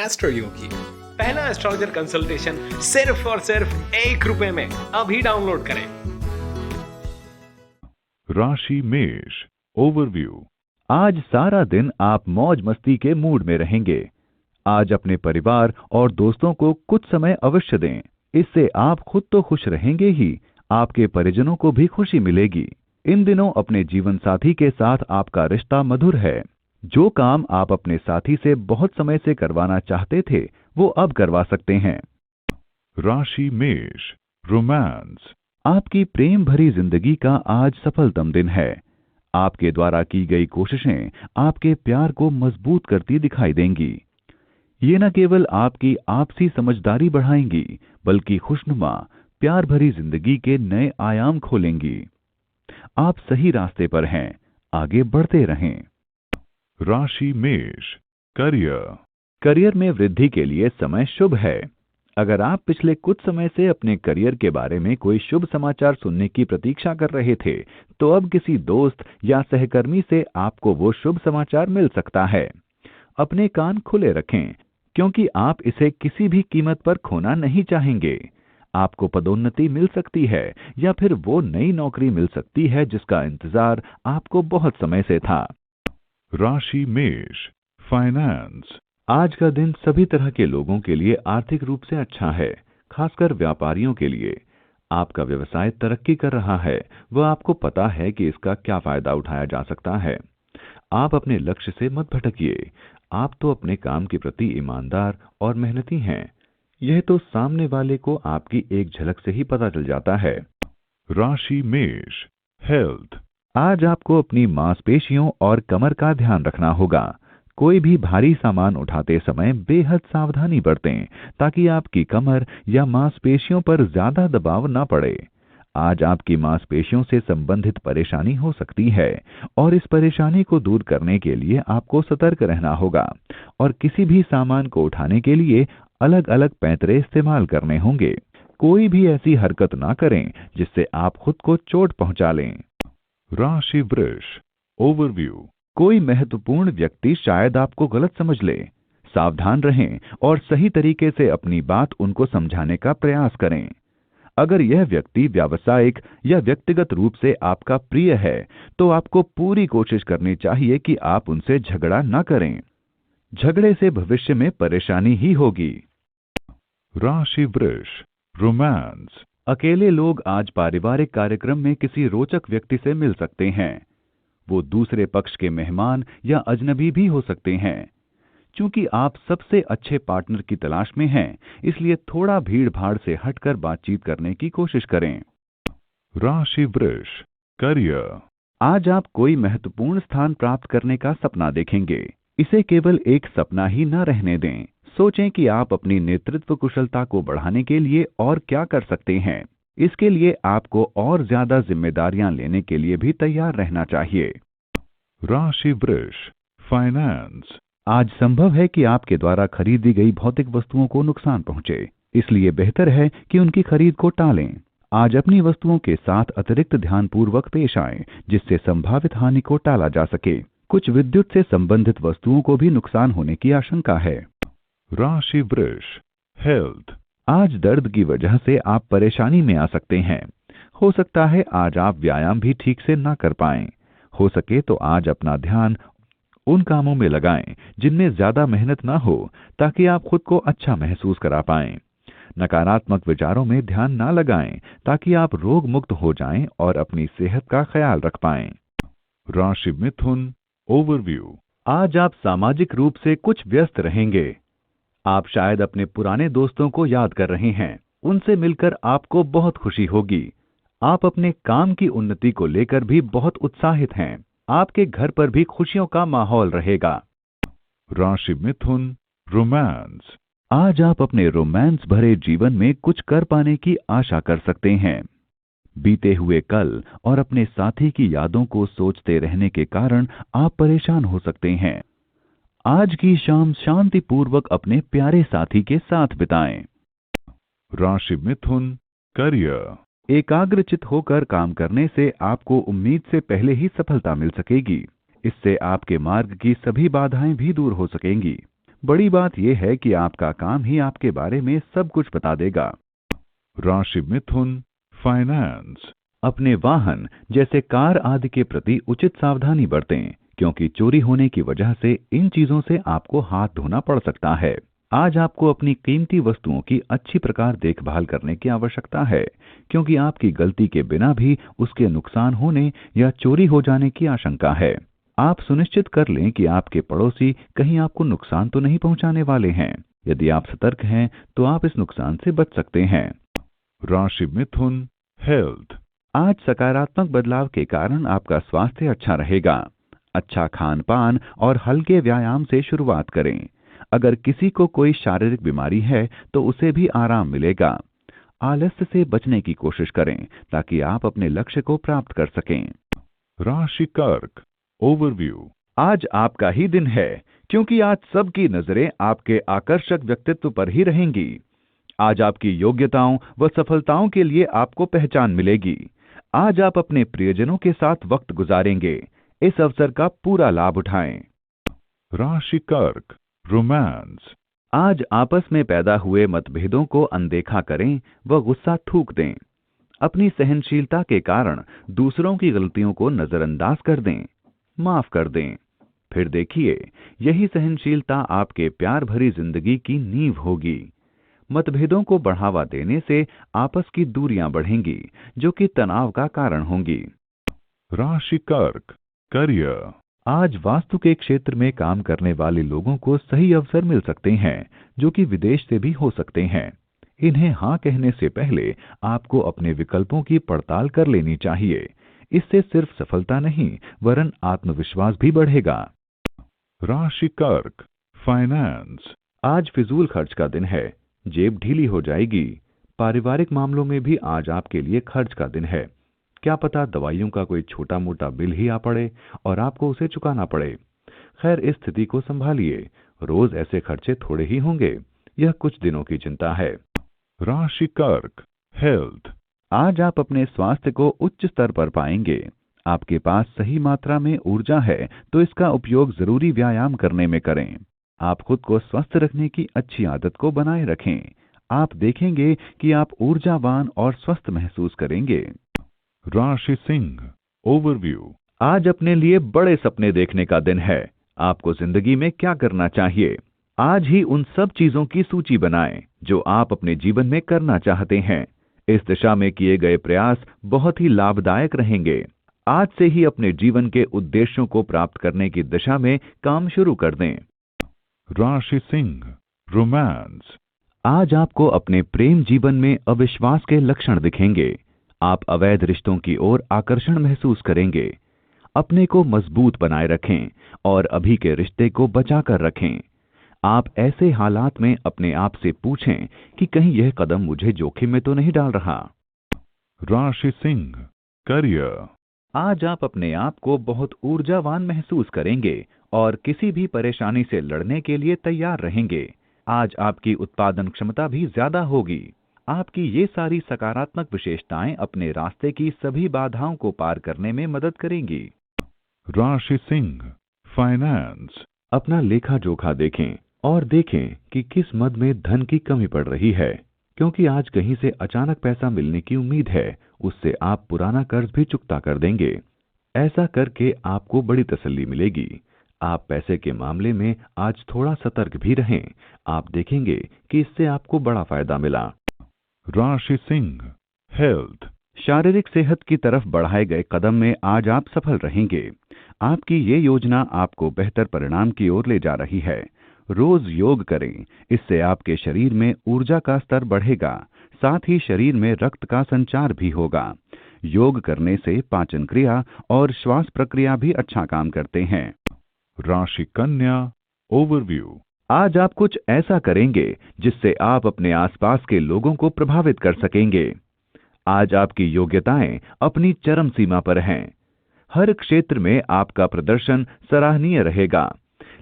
Astro योगी। पहला astrologer consultation सिर्फ और सिर्फ ₹1 में। अभी डाउनलोड करें। राशि मेष ओवरव्यू। आज सारा दिन आप मौज मस्ती के मूड में रहेंगे। आज अपने परिवार और दोस्तों को कुछ समय अवश्य दें। इससे आप खुद तो खुश रहेंगे ही, आपके परिजनों को भी खुशी मिलेगी। इन दिनों अपने जीवन साथी के साथ आपका रिश्ता मधुर है। जो काम आप अपने साथी से बहुत समय से करवाना चाहते थे, वो अब करवा सकते हैं। राशि मेष रोमांस। आपकी प्रेम भरी जिंदगी का आज सफलतम दिन है। आपके द्वारा की गई कोशिशें आपके प्यार को मजबूत करती दिखाई देंगी। ये न केवल आपकी आपसी समझदारी बढ़ाएंगी, बल्कि खुशनुमा प्यार भरी जिंदगी के नए आयाम खोलेंगी। आप सही रास्ते पर हैं, आगे बढ़ते रहें। राशि मेष करियर में वृद्धि के लिए समय शुभ है। अगर आप पिछले कुछ समय से अपने करियर के बारे में कोई शुभ समाचार सुनने की प्रतीक्षा कर रहे थे, तो अब किसी दोस्त या सहकर्मी से आपको वो शुभ समाचार मिल सकता है। अपने कान खुले रखें, क्योंकि आप इसे किसी भी कीमत पर खोना नहीं चाहेंगे। आपको पदोन्नति मिल सकती है या फिर वो नई नौकरी मिल सकती है जिसका इंतजार आपको बहुत समय से था। राशि मेष फाइनेंस। आज का दिन सभी तरह के लोगों के लिए आर्थिक रूप से अच्छा है, खासकर व्यापारियों के लिए। आपका व्यवसाय तरक्की कर रहा है, वह आपको पता है कि इसका क्या फायदा उठाया जा सकता है। आप अपने लक्ष्य से मत भटकिए। आप तो अपने काम के प्रति ईमानदार और मेहनती हैं। यह तो सामने वाले को आपकी एक झलक से ही पता चल जाता है। राशि मेष हेल्थ। आज आपको अपनी मांसपेशियों और कमर का ध्यान रखना होगा। कोई भी भारी सामान उठाते समय बेहद सावधानी बरतें, ताकि आपकी कमर या मांसपेशियों पर ज्यादा दबाव न पड़े। आज आपकी मांसपेशियों से संबंधित परेशानी हो सकती है, और इस परेशानी को दूर करने के लिए आपको सतर्क रहना होगा और किसी भी सामान को उठाने के लिए अलग अलग पैंतरे इस्तेमाल करने होंगे। कोई भी ऐसी हरकत ना करें जिससे आप खुद को चोट पहुंचा लें। राशि वृष ओवरव्यू। कोई महत्वपूर्ण व्यक्ति शायद आपको गलत समझ ले। सावधान रहें और सही तरीके से अपनी बात उनको समझाने का प्रयास करें। अगर यह व्यक्ति व्यावसायिक या व्यक्तिगत रूप से आपका प्रिय है, तो आपको पूरी कोशिश करनी चाहिए कि आप उनसे झगड़ा न करें। झगड़े से भविष्य में परेशानी ही होगी। राशि वृष रोमांस। अकेले लोग आज पारिवारिक कार्यक्रम में किसी रोचक व्यक्ति से मिल सकते हैं। वो दूसरे पक्ष के मेहमान या अजनबी भी हो सकते हैं। चूंकि आप सबसे अच्छे पार्टनर की तलाश में हैं, इसलिए थोड़ा भीड़-भाड़ से हटकर बातचीत करने की कोशिश करें। राशि वृष करियर। आज आप कोई महत्वपूर्ण स्थान प्राप्त करने का सपना देखेंगे। इसे केवल एक सपना ही न रहने दें। सोचें कि आप अपनी नेतृत्व कुशलता को बढ़ाने के लिए और क्या कर सकते हैं। इसके लिए आपको और ज्यादा जिम्मेदारियां लेने के लिए भी तैयार रहना चाहिए। राशि वृष फाइनेंस। आज संभव है कि आपके द्वारा खरीदी गई भौतिक वस्तुओं को नुकसान पहुंचे, इसलिए बेहतर है कि उनकी खरीद को टालें। आज अपनी वस्तुओं के साथ अतिरिक्त ध्यानपूर्वक पेश आएं, जिससे संभावित हानि को टाला जा सके। कुछ विद्युत से संबंधित वस्तुओं को भी नुकसान होने की आशंका है। राशि वृष हेल्थ। आज दर्द की वजह से आप परेशानी में आ सकते हैं। हो सकता है आज आप व्यायाम भी ठीक से ना कर पाएं। हो सके तो आज अपना ध्यान उन कामों में लगाएं जिनमें ज्यादा मेहनत ना हो, ताकि आप खुद को अच्छा महसूस करा पाएं। नकारात्मक विचारों में ध्यान ना लगाएं, ताकि आप रोग मुक्त हो जाएं और अपनी सेहत का ख्याल रख पाएं। राशि मिथुन ओवरव्यू। आज आप सामाजिक रूप से कुछ व्यस्त रहेंगे। आप शायद अपने पुराने दोस्तों को याद कर रहे हैं। उनसे मिलकर आपको बहुत खुशी होगी। आप अपने काम की उन्नति को लेकर भी बहुत उत्साहित हैं। आपके घर पर भी खुशियों का माहौल रहेगा। राशि मिथुन रोमांस। आज आप अपने रोमांस भरे जीवन में कुछ कर पाने की आशा कर सकते हैं। बीते हुए कल और अपने साथी की यादों को सोचते रहने के कारण आप परेशान हो सकते हैं। आज की शाम शांतिपूर्वक अपने प्यारे साथी के साथ बिताएं। राशि मिथुन करियर। एकाग्रचित होकर काम करने से आपको उम्मीद से पहले ही सफलता मिल सकेगी। इससे आपके मार्ग की सभी बाधाएं भी दूर हो सकेंगी। बड़ी बात यह है कि आपका काम ही आपके बारे में सब कुछ बता देगा। राशि मिथुन, फाइनेंस। अपने वाहन जैसे कार आदि के प्रति उचित सावधानी बरतें, क्योंकि चोरी होने की वजह से इन चीजों से आपको हाथ धोना पड़ सकता है। आज आपको अपनी कीमती वस्तुओं की अच्छी प्रकार देखभाल करने की आवश्यकता है, क्योंकि आपकी गलती के बिना भी उसके नुकसान होने या चोरी हो जाने की आशंका है। आप सुनिश्चित कर लें कि आपके पड़ोसी कहीं आपको नुकसान तो नहीं पहुंचाने वाले हैं। यदि आप सतर्क हैं तो आप इस नुकसान से बच सकते हैं। राशि मिथुन, हेल्थ। आज सकारात्मक बदलाव के कारण आपका स्वास्थ्य अच्छा रहेगा। अच्छा खान पान और हल्के व्यायाम से शुरुआत करें। अगर किसी को कोई शारीरिक बीमारी है तो उसे भी आराम मिलेगा। आलस्य से बचने की कोशिश करें ताकि आप अपने लक्ष्य को प्राप्त कर सकें। राशि कर्क, ओवरव्यू। आज आपका ही दिन है, क्योंकि आज सबकी नजरें आपके आकर्षक व्यक्तित्व पर ही रहेंगी। आज आपकी योग्यताओं व सफलताओं के लिए आपको पहचान मिलेगी। आज आप अपने प्रियजनों के साथ वक्त गुजारेंगे। इस अवसर का पूरा लाभ उठाएं। राशि कर्क, रोमांस। आज आपस में पैदा हुए मतभेदों को अनदेखा करें व गुस्सा थूक दें। अपनी सहनशीलता के कारण दूसरों की गलतियों को नजरअंदाज कर दें, माफ कर दें। फिर देखिए, यही सहनशीलता आपके प्यार भरी जिंदगी की नींव होगी। मतभेदों को बढ़ावा देने से आपस की दूरियां बढ़ेंगी, जो कि तनाव का कारण होंगी। राशि कर्क, करियर। आज वास्तु के क्षेत्र में काम करने वाले लोगों को सही अवसर मिल सकते हैं, जो कि विदेश से भी हो सकते हैं। इन्हें हाँ कहने से पहले आपको अपने विकल्पों की पड़ताल कर लेनी चाहिए। इससे सिर्फ सफलता नहीं वरन आत्मविश्वास भी बढ़ेगा। राशि कर्क, फाइनेंस। आज फिजूल खर्च का दिन है, जेब ढीली हो जाएगी। पारिवारिक मामलों में भी आज आपके लिए खर्च का दिन है। क्या पता दवाइयों का कोई छोटा मोटा बिल ही आ पड़े और आपको उसे चुकाना पड़े। खैर, इस स्थिति को संभालिए। रोज ऐसे खर्चे थोड़े ही होंगे। यह कुछ दिनों की चिंता है। राशि कर्क, हेल्थ। आज आप अपने स्वास्थ्य को उच्च स्तर पर पाएंगे। आपके पास सही मात्रा में ऊर्जा है, तो इसका उपयोग जरूरी व्यायाम करने में करें। आप खुद को स्वस्थ रखने की अच्छी आदत को बनाए रखें। आप देखेंगे कि आप ऊर्जावान और स्वस्थ महसूस करेंगे। राशि सिंह, ओवरव्यू। आज अपने लिए बड़े सपने देखने का दिन है। आपको जिंदगी में क्या करना चाहिए? आज ही उन सब चीजों की सूची बनाएं जो आप अपने जीवन में करना चाहते हैं। इस दिशा में किए गए प्रयास बहुत ही लाभदायक रहेंगे। आज से ही अपने जीवन के उद्देश्यों को प्राप्त करने की दिशा में काम शुरू कर दें। राशि सिंह, रोमांस। आज आपको अपने प्रेम जीवन में अविश्वास के लक्षण दिखेंगे। आप अवैध रिश्तों की ओर आकर्षण महसूस करेंगे। अपने को मजबूत बनाए रखें और अभी के रिश्ते को बचाकर रखें। आप ऐसे हालात में अपने आप से पूछें कि कहीं यह कदम मुझे जोखिम में तो नहीं डाल रहा। राशि सिंह, करियर। आज आप अपने आप को बहुत ऊर्जावान महसूस करेंगे और किसी भी परेशानी से लड़ने के लिए तैयार रहेंगे। आज आपकी उत्पादन क्षमता भी ज्यादा होगी। आपकी ये सारी सकारात्मक विशेषताएं अपने रास्ते की सभी बाधाओं को पार करने में मदद करेंगी। राशि सिंह, फाइनेंस। अपना लेखा जोखा देखें और देखें कि किस मद में धन की कमी पड़ रही है, क्योंकि आज कहीं से अचानक पैसा मिलने की उम्मीद है। उससे आप पुराना कर्ज भी चुकता कर देंगे। ऐसा करके आपको बड़ी तसल्ली मिलेगी। आप पैसे के मामले में आज थोड़ा सतर्क भी रहें। आप देखेंगे कि इससे आपको बड़ा फायदा मिला। राशि सिंह, हेल्थ। शारीरिक सेहत की तरफ बढ़ाए गए कदम में आज आप सफल रहेंगे। आपकी ये योजना आपको बेहतर परिणाम की ओर ले जा रही है। रोज योग करें, इससे आपके शरीर में ऊर्जा का स्तर बढ़ेगा, साथ ही शरीर में रक्त का संचार भी होगा। योग करने से पाचन क्रिया और श्वास प्रक्रिया भी अच्छा काम करते हैं। राशि कन्या, ओवरव्यू। आज आप कुछ ऐसा करेंगे जिससे आप अपने आसपास के लोगों को प्रभावित कर सकेंगे। आज आपकी योग्यताएं अपनी चरम सीमा पर हैं। हर क्षेत्र में आपका प्रदर्शन सराहनीय रहेगा,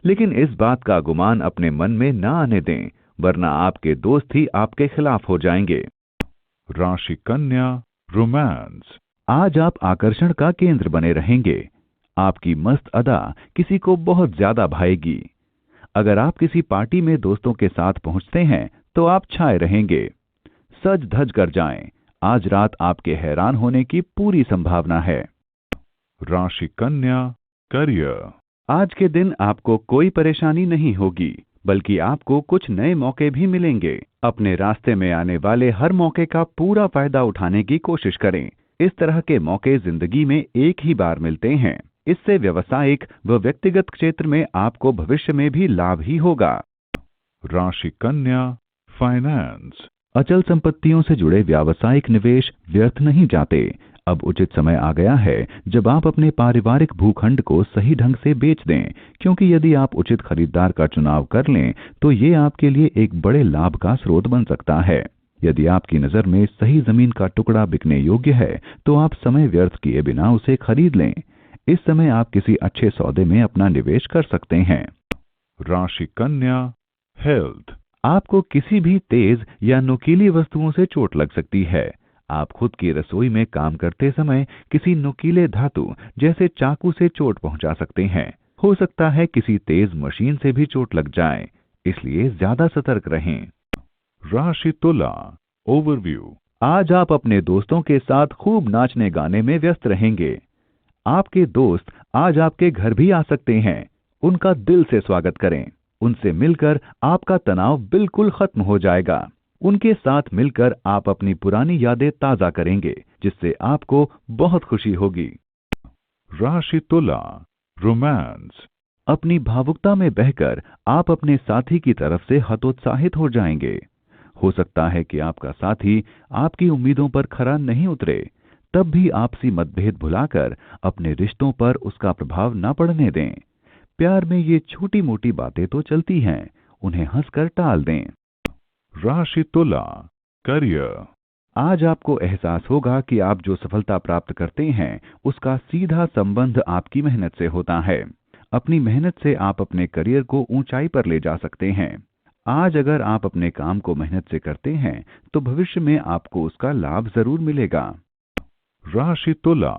लेकिन इस बात का गुमान अपने मन में न आने दें, वरना आपके दोस्त ही आपके खिलाफ हो जाएंगे। राशि कन्या, रोमांस। आज आप आकर्षण का केंद्र बने रहेंगे। आपकी मस्त अदा किसी को बहुत ज्यादा भाएगी। अगर आप किसी पार्टी में दोस्तों के साथ पहुंचते हैं तो आप छाए रहेंगे। सज धज कर जाएं। आज रात आपके हैरान होने की पूरी संभावना है। राशि कन्या, करियर। आज के दिन आपको कोई परेशानी नहीं होगी, बल्कि आपको कुछ नए मौके भी मिलेंगे। अपने रास्ते में आने वाले हर मौके का पूरा फायदा उठाने की कोशिश करें। इस तरह के मौके जिंदगी में एक ही बार मिलते हैं। इससे व्यवसायिक व व्यक्तिगत क्षेत्र में आपको भविष्य में भी लाभ ही होगा। राशि कन्या, फाइनेंस। अचल संपत्तियों से जुड़े व्यावसायिक निवेश व्यर्थ नहीं जाते। अब उचित समय आ गया है जब आप अपने पारिवारिक भूखंड को सही ढंग से बेच दें, क्योंकि यदि आप उचित खरीदार का चुनाव कर लें तो ये आपके लिए एक बड़े लाभ का स्रोत बन सकता है। यदि आपकी नजर में सही जमीन का टुकड़ा बिकने योग्य है तो आप समय व्यर्थ किए बिना उसे खरीद लें। इस समय आप किसी अच्छे सौदे में अपना निवेश कर सकते हैं। राशि कन्या, हेल्थ। आपको किसी भी तेज या नुकीली वस्तुओं से चोट लग सकती है। आप खुद की रसोई में काम करते समय किसी नुकीले धातु जैसे चाकू से चोट पहुंचा सकते हैं। हो सकता है किसी तेज मशीन से भी चोट लग जाए, इसलिए ज्यादा सतर्क रहें। राशि तुला, ओवरव्यू। आज आप अपने दोस्तों के साथ खूब नाचने गाने में व्यस्त रहेंगे। आपके दोस्त आज आपके घर भी आ सकते हैं। उनका दिल से स्वागत करें। उनसे मिलकर आपका तनाव बिल्कुल खत्म हो जाएगा। उनके साथ मिलकर आप अपनी पुरानी यादें ताजा करेंगे, जिससे आपको बहुत खुशी होगी। राशि तुला, रोमांस। अपनी भावुकता में बहकर आप अपने साथी की तरफ से हतोत्साहित हो जाएंगे। हो सकता है कि आपका साथी आपकी उम्मीदों पर खरा नहीं उतरे, तब भी आपसी मतभेद भुलाकर अपने रिश्तों पर उसका प्रभाव न पड़ने दें। प्यार में ये छोटी मोटी बातें तो चलती हैं, उन्हें हंसकर टाल दें। राशि तुला, करियर। आज आपको एहसास होगा कि आप जो सफलता प्राप्त करते हैं उसका सीधा संबंध आपकी मेहनत से होता है। अपनी मेहनत से आप अपने करियर को ऊंचाई पर ले जा सकते हैं। आज अगर आप अपने काम को मेहनत से करते हैं तो भविष्य में आपको उसका लाभ जरूर मिलेगा। राशि तुला,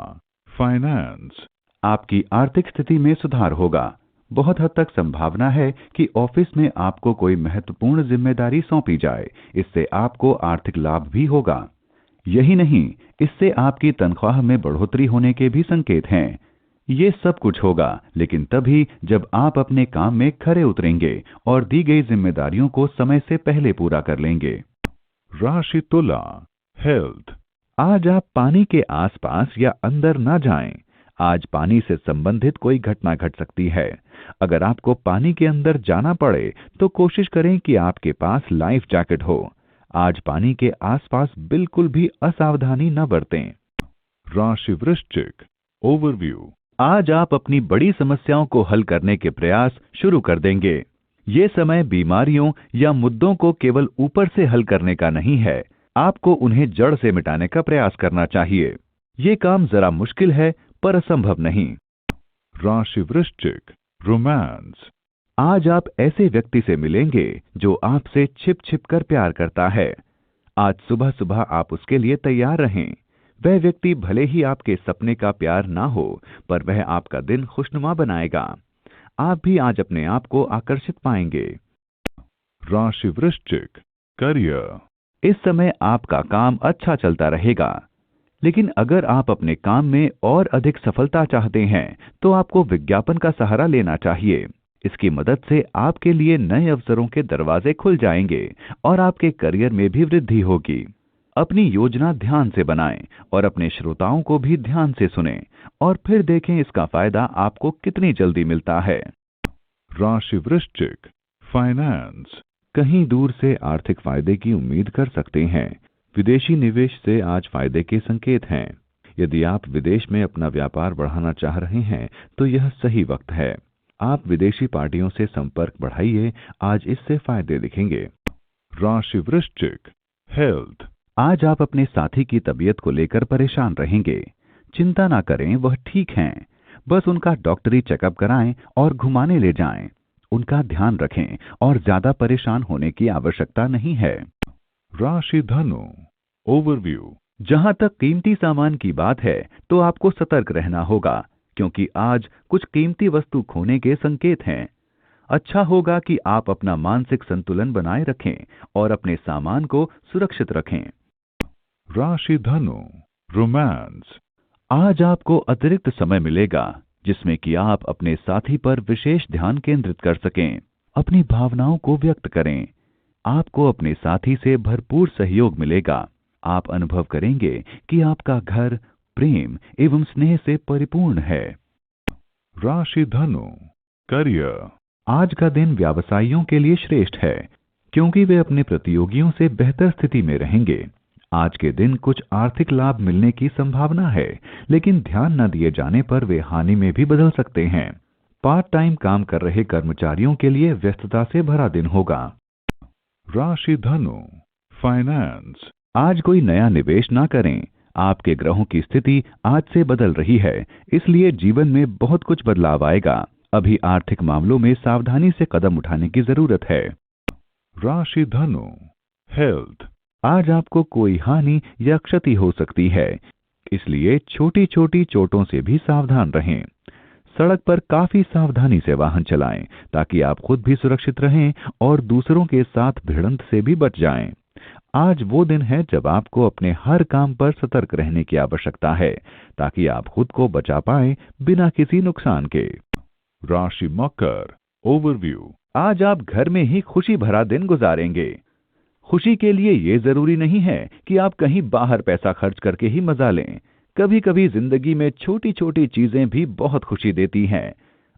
फाइनेंस। आपकी आर्थिक स्थिति में सुधार होगा। बहुत हद तक संभावना है कि ऑफिस में आपको कोई महत्वपूर्ण जिम्मेदारी सौंपी जाए। इससे आपको आर्थिक लाभ भी होगा। यही नहीं, इससे आपकी तनख्वाह में बढ़ोतरी होने के भी संकेत हैं। ये सब कुछ होगा, लेकिन तभी जब आप अपने काम में खरे उतरेंगे और दी गई जिम्मेदारियों को समय से पहले पूरा कर लेंगे। राशि तुला, हेल्थ। आज आप पानी के आसपास या अंदर ना जाएं। आज पानी से संबंधित कोई घटना घट सकती है। अगर आपको पानी के अंदर जाना पड़े तो कोशिश करें कि आपके पास लाइफ जैकेट हो। आज पानी के आसपास बिल्कुल भी असावधानी न बरतें। राशि वृश्चिक, ओवरव्यू। आज आप अपनी बड़ी समस्याओं को हल करने के प्रयास शुरू कर देंगे। ये समय बीमारियों या मुद्दों को केवल ऊपर से हल करने का नहीं है, आपको उन्हें जड़ से मिटाने का प्रयास करना चाहिए। ये काम जरा मुश्किल है पर असंभव नहीं। राशि वृश्चिक, रोमांस। आज आप ऐसे व्यक्ति से मिलेंगे जो आपसे छिप छिप कर प्यार करता है। आज सुबह सुबह आप उसके लिए तैयार रहें। वह व्यक्ति भले ही आपके सपने का प्यार ना हो, पर वह आपका दिन खुशनुमा बनाएगा। आप भी आज अपने आप को आकर्षित पाएंगे। राशि वृश्चिक, करियर। इस समय आपका काम अच्छा चलता रहेगा, लेकिन अगर आप अपने काम में और अधिक सफलता चाहते हैं तो आपको विज्ञापन का सहारा लेना चाहिए। इसकी मदद से आपके लिए नए अवसरों के दरवाजे खुल जाएंगे और आपके करियर में भी वृद्धि होगी। अपनी योजना ध्यान से बनाएं और अपने श्रोताओं को भी ध्यान से सुनें और फिर देखें इसका फायदा आपको कितनी जल्दी मिलता है। राशि वृश्चिक, फाइनेंस। कहीं दूर से आर्थिक फायदे की उम्मीद कर सकते हैं। विदेशी निवेश से आज फायदे के संकेत हैं। यदि आप विदेश में अपना व्यापार बढ़ाना चाह रहे हैं तो यह सही वक्त है। आप विदेशी पार्टियों से संपर्क बढ़ाइए, आज इससे फायदे दिखेंगे। राशि वृश्चिक, हेल्थ। आज आप अपने साथी की तबीयत को लेकर परेशान रहेंगे। चिंता ना करें, वह ठीक हैं। बस उनका डॉक्टरी चेकअप कराएं और घुमाने ले जाएं। उनका ध्यान रखें और ज्यादा परेशान होने की आवश्यकता नहीं है। राशि धनु, ओवरव्यू। जहां तक कीमती सामान की बात है तो आपको सतर्क रहना होगा, क्योंकि आज कुछ कीमती वस्तु खोने के संकेत हैं। अच्छा होगा कि आप अपना मानसिक संतुलन बनाए रखें और अपने सामान को सुरक्षित रखें। राशि धनु, रोमांस। आज आपको अतिरिक्त समय मिलेगा जिसमें कि आप अपने साथी पर विशेष ध्यान केंद्रित कर सकें। अपनी भावनाओं को व्यक्त करें। आपको अपने साथी से भरपूर सहयोग मिलेगा। आप अनुभव करेंगे कि आपका घर प्रेम एवं स्नेह से परिपूर्ण है। राशि धनु, करियर। आज का दिन व्यवसायियों के लिए श्रेष्ठ है क्योंकि वे अपने प्रतियोगियों से बेहतर स्थिति में रहेंगे। आज के दिन कुछ आर्थिक लाभ मिलने की संभावना है, लेकिन ध्यान न दिए जाने पर वे हानि में भी बदल सकते हैं। पार्ट टाइम काम कर रहे कर्मचारियों के लिए व्यस्तता से भरा दिन होगा। राशि धनु, फाइनेंस। आज कोई नया निवेश ना करें। आपके ग्रहों की स्थिति आज से बदल रही है, इसलिए जीवन में बहुत कुछ बदलाव आएगा। अभी आर्थिक मामलों में सावधानी से कदम उठाने की जरूरत है। राशि धनु, हेल्थ। आज आपको कोई हानि या क्षति हो सकती है, इसलिए छोटी छोटी चोटों से भी सावधान रहें। सड़क पर काफी सावधानी से वाहन चलाएं ताकि आप खुद भी सुरक्षित रहें और दूसरों के साथ भिड़ंत से भी बच जाएं। आज वो दिन है जब आपको अपने हर काम पर सतर्क रहने की आवश्यकता है ताकि आप खुद को बचा पाएं बिना किसी नुकसान के। राशि मकर, ओवरव्यू। आज आप घर में ही खुशी भरा दिन गुजारेंगे। खुशी के लिए ये जरूरी नहीं है कि आप कहीं बाहर पैसा खर्च करके ही मजा लें। कभी कभी जिंदगी में छोटी छोटी चीजें भी बहुत खुशी देती हैं।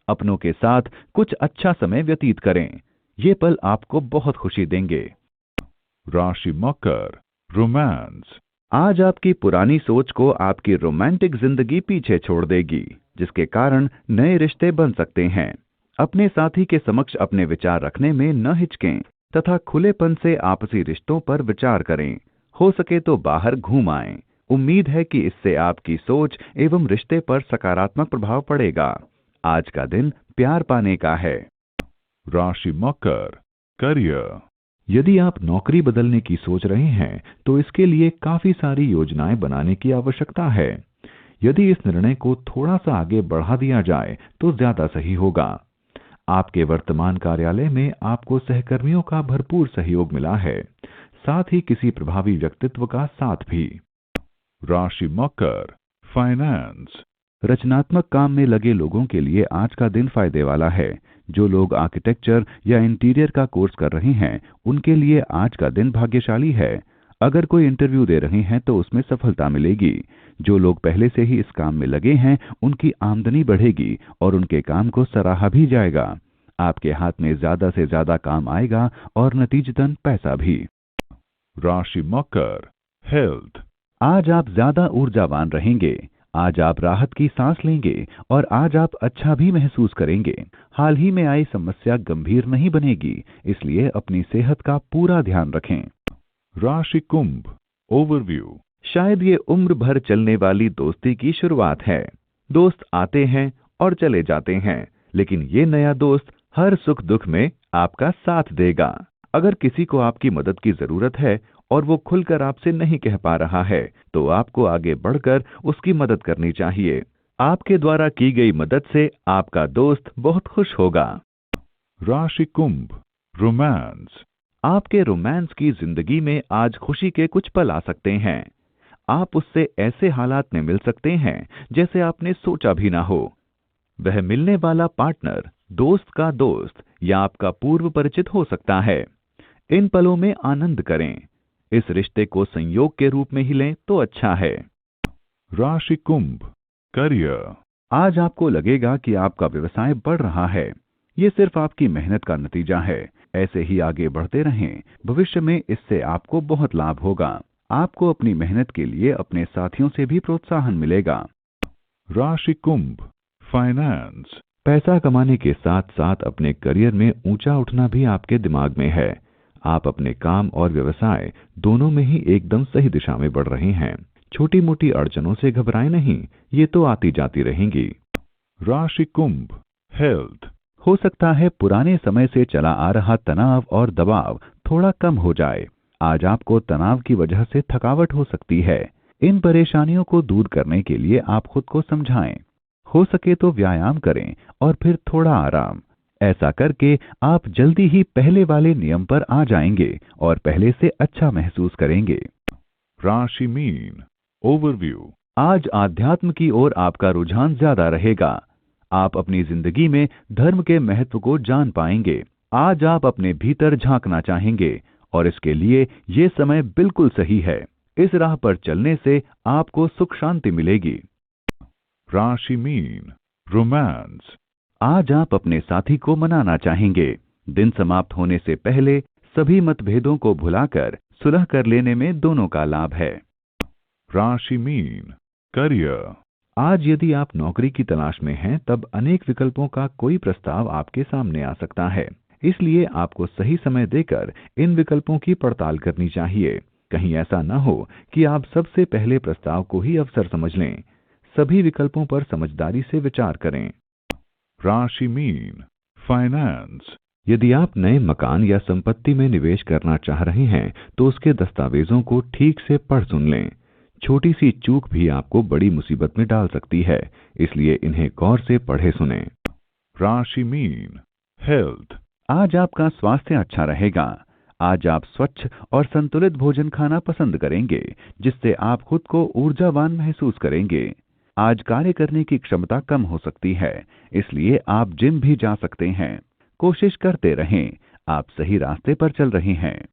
अपनों के साथ कुछ अच्छा समय व्यतीत करें, ये पल आपको बहुत खुशी देंगे। राशि मकर, रोमांस। आज आपकी पुरानी सोच को आपकी रोमांटिक जिंदगी पीछे छोड़ देगी, जिसके कारण नए रिश्ते बन सकते हैं। अपने साथी के समक्ष अपने विचार रखने में न हिचकें तथा खुलेपन से आपसी रिश्तों पर विचार करें। हो सके तो बाहर घूम आएं। उम्मीद है कि इससे आपकी सोच एवं रिश्ते पर सकारात्मक प्रभाव पड़ेगा। आज का दिन प्यार पाने का है। राशि मकर, करियर। यदि आप नौकरी बदलने की सोच रहे हैं तो इसके लिए काफी सारी योजनाएं बनाने की आवश्यकता है। यदि इस निर्णय को थोड़ा सा आगे बढ़ा दिया जाए तो ज्यादा सही होगा। आपके वर्तमान कार्यालय में आपको सहकर्मियों का भरपूर सहयोग मिला है, साथ ही किसी प्रभावी व्यक्तित्व का साथ भी। राशि मकर, फाइनेंस। रचनात्मक काम में लगे लोगों के लिए आज का दिन फायदे वाला है। जो लोग आर्किटेक्चर या इंटीरियर का कोर्स कर रहे हैं उनके लिए आज का दिन भाग्यशाली है। अगर कोई इंटरव्यू दे रहे हैं तो उसमें सफलता मिलेगी। जो लोग पहले से ही इस काम में लगे हैं उनकी आमदनी बढ़ेगी और उनके काम को सराहा भी जाएगा। आपके हाथ में ज्यादा से ज्यादा काम आएगा और नतीजतन पैसा भी। राशि मकर, हेल्थ। आज आप ज्यादा ऊर्जावान रहेंगे। आज आप राहत की सांस लेंगे और आज आप अच्छा भी महसूस करेंगे। हाल ही में आई समस्या गंभीर नहीं बनेगी, इसलिए अपनी सेहत का पूरा ध्यान रखें। राशि कुंभ, ओवरव्यू। शायद ये उम्र भर चलने वाली दोस्ती की शुरुआत है। दोस्त आते हैं और चले जाते हैं, लेकिन ये नया दोस्त हर सुख दुख में आपका साथ देगा। अगर किसी को आपकी मदद की जरूरत है और वो खुलकर आपसे नहीं कह पा रहा है तो आपको आगे बढ़कर उसकी मदद करनी चाहिए। आपके द्वारा की गई मदद से आपका दोस्त बहुत खुश होगा। राशि कुंभ, रोमांस। आपके रोमांस की जिंदगी में आज खुशी के कुछ पल आ सकते हैं। आप उससे ऐसे हालात में मिल सकते हैं जैसे आपने सोचा भी ना हो। वह मिलने वाला पार्टनर दोस्त का दोस्त या आपका पूर्व परिचित हो सकता है। इन पलों में आनंद करें। इस रिश्ते को संयोग के रूप में ही लें तो अच्छा है। राशि कुंभ, करियर। आज आपको लगेगा कि आपका व्यवसाय बढ़ रहा है। ये सिर्फ आपकी मेहनत का नतीजा है। ऐसे ही आगे बढ़ते रहें। भविष्य में इससे आपको बहुत लाभ होगा। आपको अपनी मेहनत के लिए अपने साथियों से भी प्रोत्साहन मिलेगा। राशि कुंभ, फाइनेंस। पैसा कमाने के साथ साथ अपने करियर में ऊंचा उठना भी आपके दिमाग में है। आप अपने काम और व्यवसाय दोनों में ही एकदम सही दिशा में बढ़ रहे हैं। छोटी मोटी अड़चनों से घबराएं नहीं, ये तो आती जाती रहेंगी। राशि कुंभ, हेल्थ। हो सकता है पुराने समय से चला आ रहा तनाव और दबाव थोड़ा कम हो जाए। आज आपको तनाव की वजह से थकावट हो सकती है। इन परेशानियों को दूर करने के लिए आप खुद को समझाएं। हो सके तो व्यायाम करें और फिर थोड़ा आराम। ऐसा करके आप जल्दी ही पहले वाले नियम पर आ जाएंगे और पहले से अच्छा महसूस करेंगे। राशि मीन ओवरव्यू। आज आध्यात्म की ओर आपका रुझान ज्यादा रहेगा। आप अपनी जिंदगी में धर्म के महत्व को जान पाएंगे। आज आप अपने भीतर झांकना चाहेंगे और इसके लिए ये समय बिल्कुल सही है। इस राह पर चलने से आपको सुख शांति मिलेगी। राशि मीन रोमांस। आज आप अपने साथी को मनाना चाहेंगे। दिन समाप्त होने से पहले सभी मतभेदों को भुलाकर सुलह कर लेने में दोनों का लाभ है। राशि मीन करियर। आज यदि आप नौकरी की तलाश में हैं, तब अनेक विकल्पों का कोई प्रस्ताव आपके सामने आ सकता है। इसलिए आपको सही समय देकर इन विकल्पों की पड़ताल करनी चाहिए। कहीं ऐसा न हो कि आप सबसे पहले प्रस्ताव को ही अवसर समझ लें। सभी विकल्पों पर समझदारी से विचार करें। राशि मीन फाइनेंस। यदि आप नए मकान या संपत्ति में निवेश करना चाह रहे हैं, तो उसके दस्तावेजों को ठीक से पढ़ सुन लें। छोटी सी चूक भी आपको बड़ी मुसीबत में डाल सकती है, इसलिए इन्हें गौर से पढ़े सुनें। राशि मीन हेल्थ। आज आपका स्वास्थ्य अच्छा रहेगा। आज आप स्वच्छ और संतुलित भोजन खाना पसंद करेंगे, जिससे आप खुद को ऊर्जावान महसूस करेंगे। आज कार्य करने की क्षमता कम हो सकती है, इसलिए आप जिम भी जा सकते हैं। कोशिश करते रहें, आप सही रास्ते पर चल रहे हैं।